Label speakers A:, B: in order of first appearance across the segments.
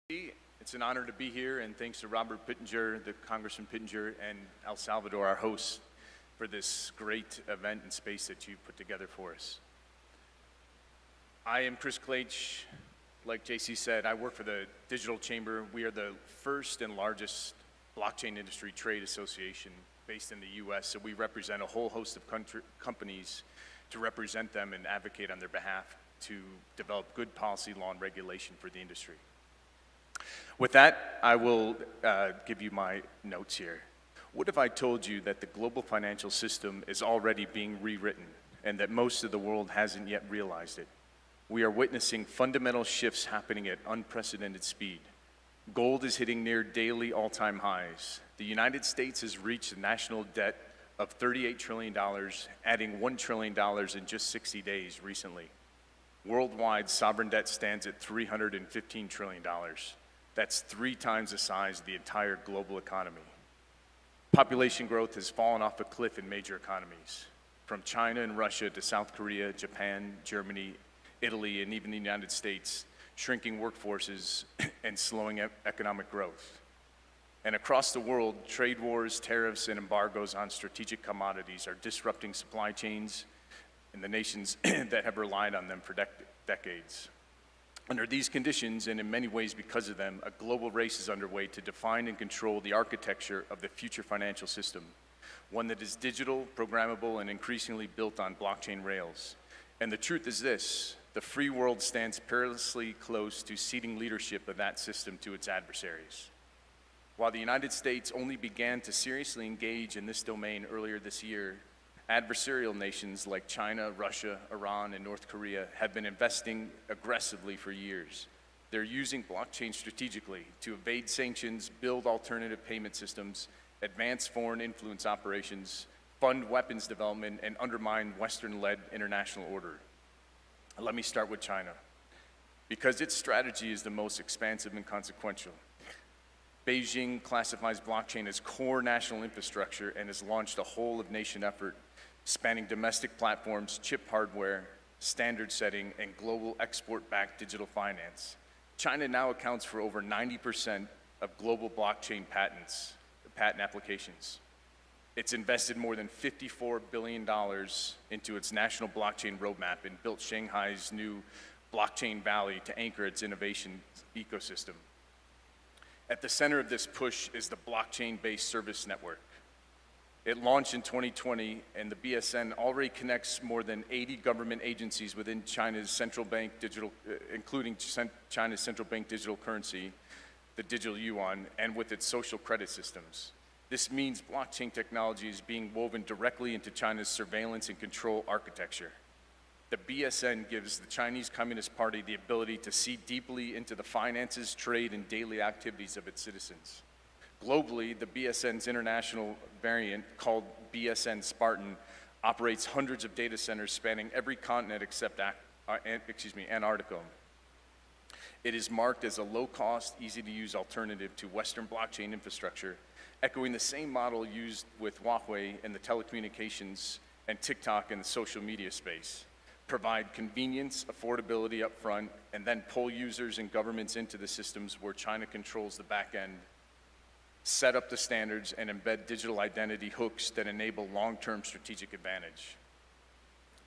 A: It's an honor to be here, and thanks to Robert Pittenger, the Congressman Pittenger, and El Salvador, our hosts, for this great event and space that you put together for us. I am Chris Klaich. Like JC said, I work for the Digital Chamber. We are the first and largest blockchain industry trade association based in the US, so we represent a whole host of companies to represent them and advocate on their behalf to develop good policy, law, and regulation for the industry. With that, I will give you my notes here. What if I told you that the global financial system is already being rewritten and that most of the world hasn't yet realized it? We are witnessing fundamental shifts happening at unprecedented speed. Gold is hitting near daily all-time highs. The United States has reached a national debt of $38 trillion, adding $1 trillion in just 60 days recently. Worldwide, sovereign debt stands at $315 trillion. That's 3 times the size of the entire global economy. Population growth has fallen off a cliff in major economies, from China and Russia to South Korea, Japan, Germany, Italy, and even the United States, shrinking workforces and slowing economic growth. And across the world, trade wars, tariffs, and embargoes on strategic commodities are disrupting supply chains in the nations that have relied on them for decades. Under these conditions, and in many ways because of them, a global race is underway to define and control the architecture of the future financial system, one that is digital, programmable, and increasingly built on blockchain rails. And the truth is this: the free world stands perilously close to ceding leadership of that system to its adversaries. While the United States only began to seriously engage in this domain earlier this year, adversarial nations like China, Russia, Iran, and North Korea have been investing aggressively for years. They're using blockchain strategically to evade sanctions, build alternative payment systems, advance foreign influence operations, fund weapons development, and undermine Western-led international order. Let me start with China, because its strategy is the most expansive and consequential. Beijing classifies blockchain as core national infrastructure and has launched a whole-of-nation effort spanning domestic platforms, chip hardware, standard setting, and global export-backed digital finance. China now accounts for over 90% of global blockchain patent applications. It's invested more than $54 billion into its national blockchain roadmap and built Shanghai's new blockchain valley to anchor its innovation ecosystem. At the center of this push is the blockchain-based service network. It launched in 2020, and the BSN already connects more than 80 government agencies within China's central bank digital, including China's central bank digital currency, the digital yuan, and with its social credit systems. This means blockchain technology is being woven directly into China's surveillance and control architecture. The BSN gives the Chinese Communist Party the ability to see deeply into the finances, trade, and daily activities of its citizens. Globally, the BSN's international variant, called BSN Spartan, operates hundreds of data centers spanning every continent except Antarctica. It is marked as a low-cost, easy-to-use alternative to Western blockchain infrastructure, echoing the same model used with Huawei in the telecommunications and TikTok in the social media space. Provide convenience, affordability up front, and then pull users and governments into the systems where China controls the back end, set up the standards, and embed digital identity hooks that enable long-term strategic advantage.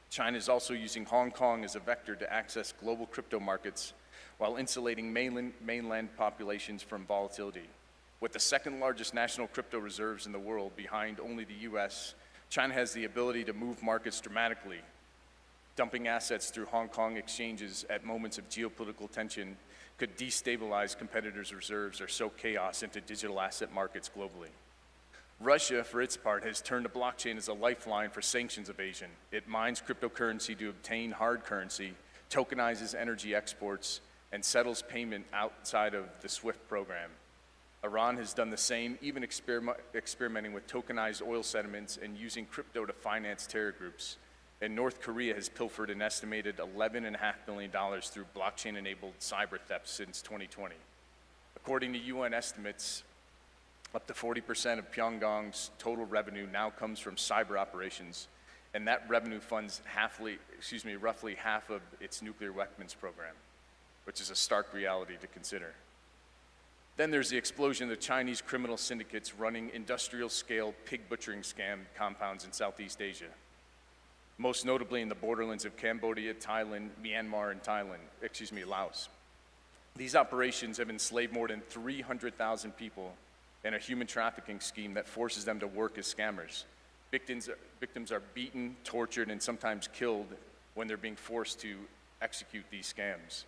A: China is also using Hong Kong as a vector to access global crypto markets while insulating mainland populations from volatility. With the second largest national crypto reserves in the world behind only the US, China has the ability to move markets dramatically. Dumping assets through Hong Kong exchanges at moments of geopolitical tension could destabilize competitors' reserves or sow chaos into digital asset markets globally. Russia, for its part, has turned to blockchain as a lifeline for sanctions evasion. It mines cryptocurrency to obtain hard currency, tokenizes energy exports, and settles payment outside of the SWIFT program. Iran has done the same, even experimenting with tokenized oil settlements and using crypto to finance terror groups. And North Korea has pilfered an estimated $11.5 billion through blockchain-enabled cyber theft since 2020. According to UN estimates, up to 40% of Pyongyang's total revenue now comes from cyber operations, and that revenue funds roughly half of its nuclear weapons program, which is a stark reality to consider. Then there's the explosion of the Chinese criminal syndicates running industrial-scale pig butchering scam compounds in Southeast Asia, most notably in the borderlands of Cambodia, Thailand, Myanmar, and Laos. These operations have enslaved more than 300,000 people in a human trafficking scheme that forces them to work as scammers. Victims are beaten, tortured, and sometimes killed when they're being forced to execute these scams.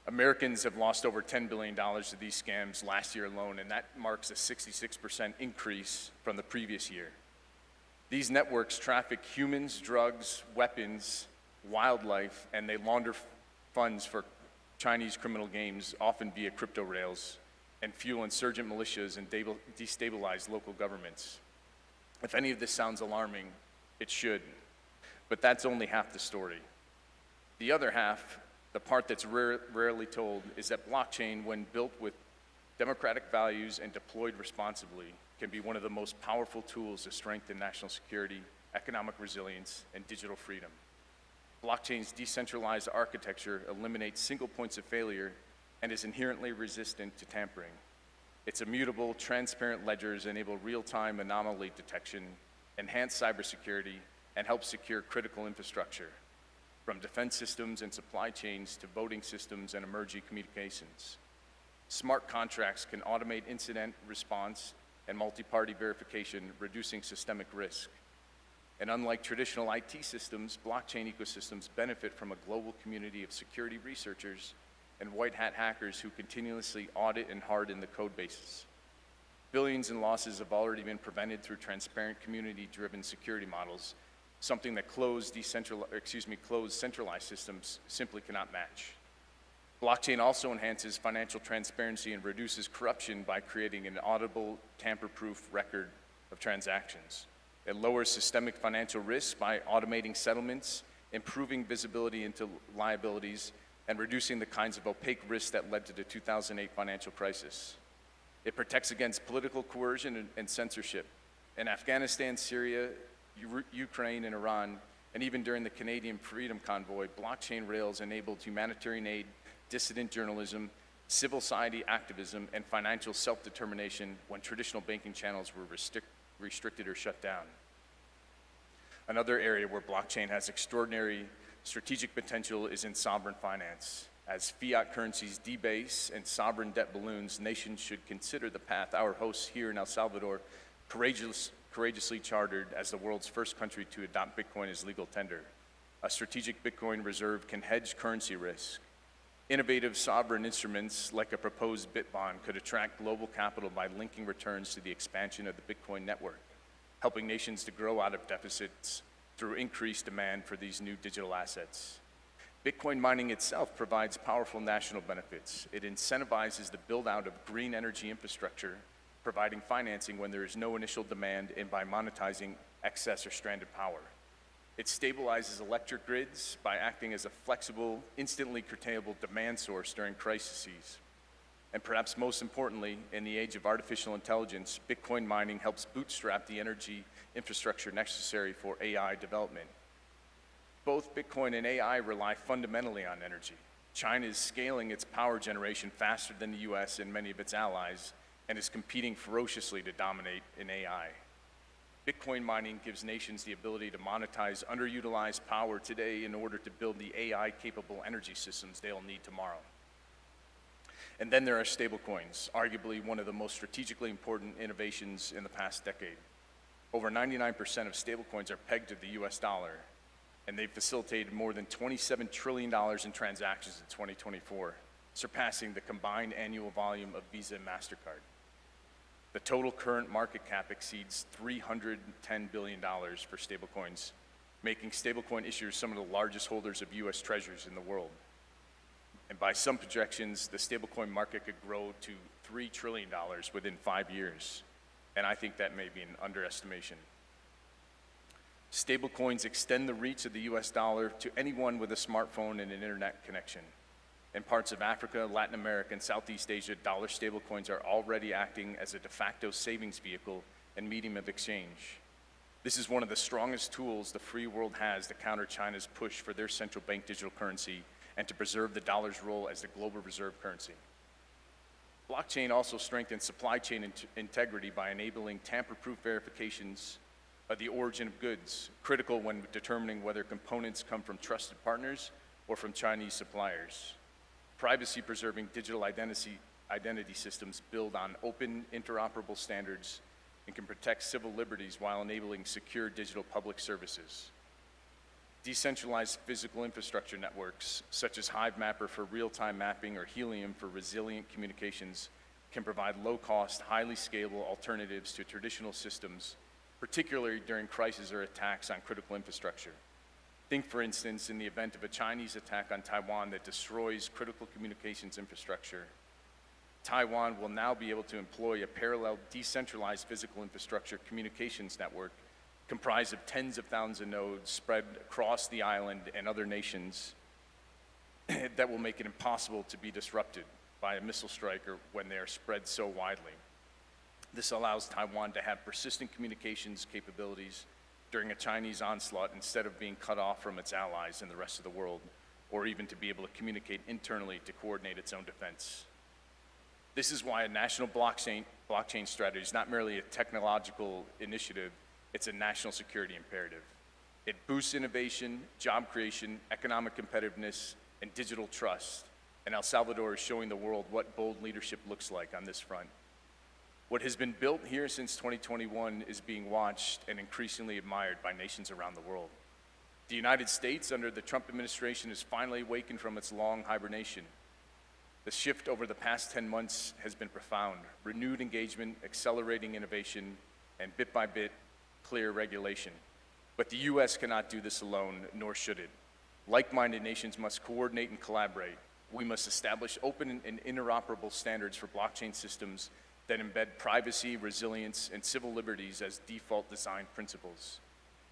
A: Americans have lost over $10 billion to these scams last year alone, and that marks a 66% increase from the previous year. These networks traffic humans, drugs, weapons, wildlife, and they launder funds for Chinese criminal games, often via crypto rails, and fuel insurgent militias and destabilize local governments. If any of this sounds alarming, it should, but that's only half the story. The other half, the part that's rarely told, is that blockchain, when built with democratic values and deployed responsibly, can be one of the most powerful tools to strengthen national security, economic resilience, and digital freedom. Blockchain's decentralized architecture eliminates single points of failure and is inherently resistant to tampering. Its immutable, transparent ledgers enable real-time anomaly detection, enhance cybersecurity, and help secure critical infrastructure, from defense systems and supply chains to voting systems and emerging communications. Smart contracts can automate incident response and multi-party verification, reducing systemic risk. And unlike traditional IT systems, blockchain ecosystems benefit from a global community of security researchers and white-hat hackers who continuously audit and harden the code bases. Billions in losses have already been prevented through transparent, community-driven security models, something that closed centralized systems simply cannot match. Blockchain also enhances financial transparency and reduces corruption by creating an auditable, tamper-proof record of transactions. It lowers systemic financial risk by automating settlements, improving visibility into liabilities, and reducing the kinds of opaque risks that led to the 2008 financial crisis. It protects against political coercion and censorship. In Afghanistan, Syria, Ukraine, and Iran, and even during the Canadian Freedom Convoy, blockchain rails enabled humanitarian aid, dissident journalism, civil society activism, and financial self-determination when traditional banking channels were restricted or shut down. Another area where blockchain has extraordinary strategic potential is in sovereign finance. As fiat currencies debase and sovereign debt balloons, nations should consider the path our hosts here in El Salvador courageously chartered as the world's first country to adopt Bitcoin as legal tender. A strategic Bitcoin reserve can hedge currency risk. Innovative sovereign instruments like a proposed Bitbond could attract global capital by linking returns to the expansion of the Bitcoin network, helping nations to grow out of deficits through increased demand for these new digital assets. Bitcoin mining itself provides powerful national benefits. It incentivizes the build-out of green energy infrastructure, providing financing when there is no initial demand and by monetizing excess or stranded power. It stabilizes electric grids by acting as a flexible, instantly curtailable demand source during crises. And perhaps most importantly, in the age of artificial intelligence, Bitcoin mining helps bootstrap the energy infrastructure necessary for AI development. Both Bitcoin and AI rely fundamentally on energy. China is scaling its power generation faster than the US and many of its allies, and is competing ferociously to dominate in AI. Bitcoin mining gives nations the ability to monetize underutilized power today in order to build the AI-capable energy systems they'll need tomorrow. And then there are stablecoins, arguably one of the most strategically important innovations in the past decade. Over 99% of stablecoins are pegged to the US dollar, and they've facilitated more than $27 trillion in transactions in 2024, surpassing the combined annual volume of Visa and MasterCard. The total current market cap exceeds $310 billion for stablecoins, making stablecoin issuers some of the largest holders of US treasuries in the world. And by some projections, the stablecoin market could grow to $3 trillion within 5 years. And I think that may be an underestimation. Stablecoins extend the reach of the US dollar to anyone with a smartphone and an internet connection. In parts of Africa, Latin America, and Southeast Asia, dollar stablecoins are already acting as a de facto savings vehicle and medium of exchange. This is one of the strongest tools the free world has to counter China's push for their central bank digital currency and to preserve the dollar's role as the global reserve currency. Blockchain also strengthens supply chain integrity by enabling tamper-proof verifications of the origin of goods, critical when determining whether components come from trusted partners or from Chinese suppliers. Privacy-preserving digital identity systems build on open, interoperable standards and can protect civil liberties while enabling secure digital public services. Decentralized physical infrastructure networks, such as HiveMapper for real-time mapping or Helium for resilient communications, can provide low-cost, highly scalable alternatives to traditional systems, particularly during crises or attacks on critical infrastructure. Think, for instance, in the event of a Chinese attack on Taiwan that destroys critical communications infrastructure. Taiwan will now be able to employ a parallel decentralized physical infrastructure communications network comprised of tens of thousands of nodes spread across the island and other nations that will make it impossible to be disrupted by a missile strike or when they are spread so widely. This allows Taiwan to have persistent communications capabilities during a Chinese onslaught instead of being cut off from its allies in the rest of the world, or even to be able to communicate internally to coordinate its own defense. This is why a national blockchain strategy is not merely a technological initiative, it's a national security imperative. It boosts innovation, job creation, economic competitiveness, and digital trust. And El Salvador is showing the world what bold leadership looks like on this front. What has been built here since 2021 is being watched and increasingly admired by nations around the world. The United States, under the Trump administration, has finally awakened from its long hibernation. The shift over the past 10 months has been profound. Renewed engagement, accelerating innovation, and bit by bit, clear regulation. But the U.S. cannot do this alone, nor should it. Like-minded nations must coordinate and collaborate. We must establish open and interoperable standards for blockchain systems that embed privacy, resilience, and civil liberties as default design principles.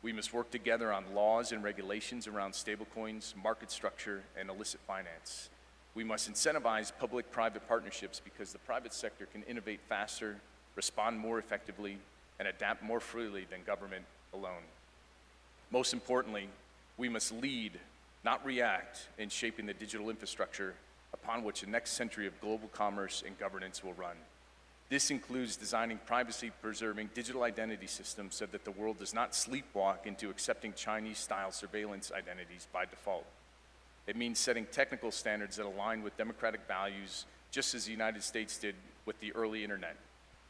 A: We must work together on laws and regulations around stablecoins, market structure, and illicit finance. We must incentivize public-private partnerships because the private sector can innovate faster, respond more effectively, and adapt more freely than government alone. Most importantly, we must lead, not react, in shaping the digital infrastructure upon which the next century of global commerce and governance will run. This includes designing privacy-preserving digital identity systems so that the world does not sleepwalk into accepting Chinese-style surveillance identities by default. It means setting technical standards that align with democratic values, just as the United States did with the early internet.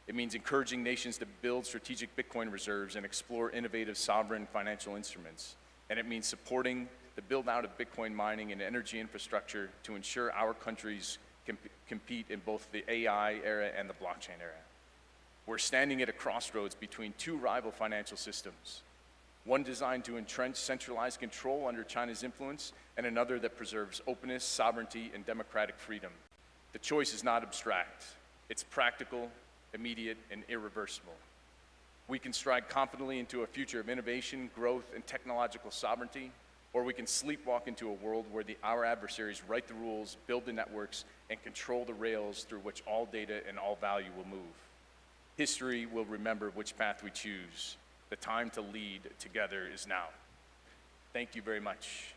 A: It means encouraging nations to build strategic Bitcoin reserves and explore innovative sovereign financial instruments. And it means supporting the build-out of Bitcoin mining and energy infrastructure to ensure our countries can compete in both the AI era and the blockchain era. We're standing at a crossroads between two rival financial systems, one designed to entrench centralized control under China's influence, and another that preserves openness, sovereignty, and democratic freedom. The choice is not abstract. It's practical, immediate, and irreversible. We can stride confidently into a future of innovation, growth, and technological sovereignty, or we can sleepwalk into a world where our adversaries write the rules, build the networks, and control the rails through which all data and all value will move. History will remember which path we choose. The time to lead together is now. Thank you very much.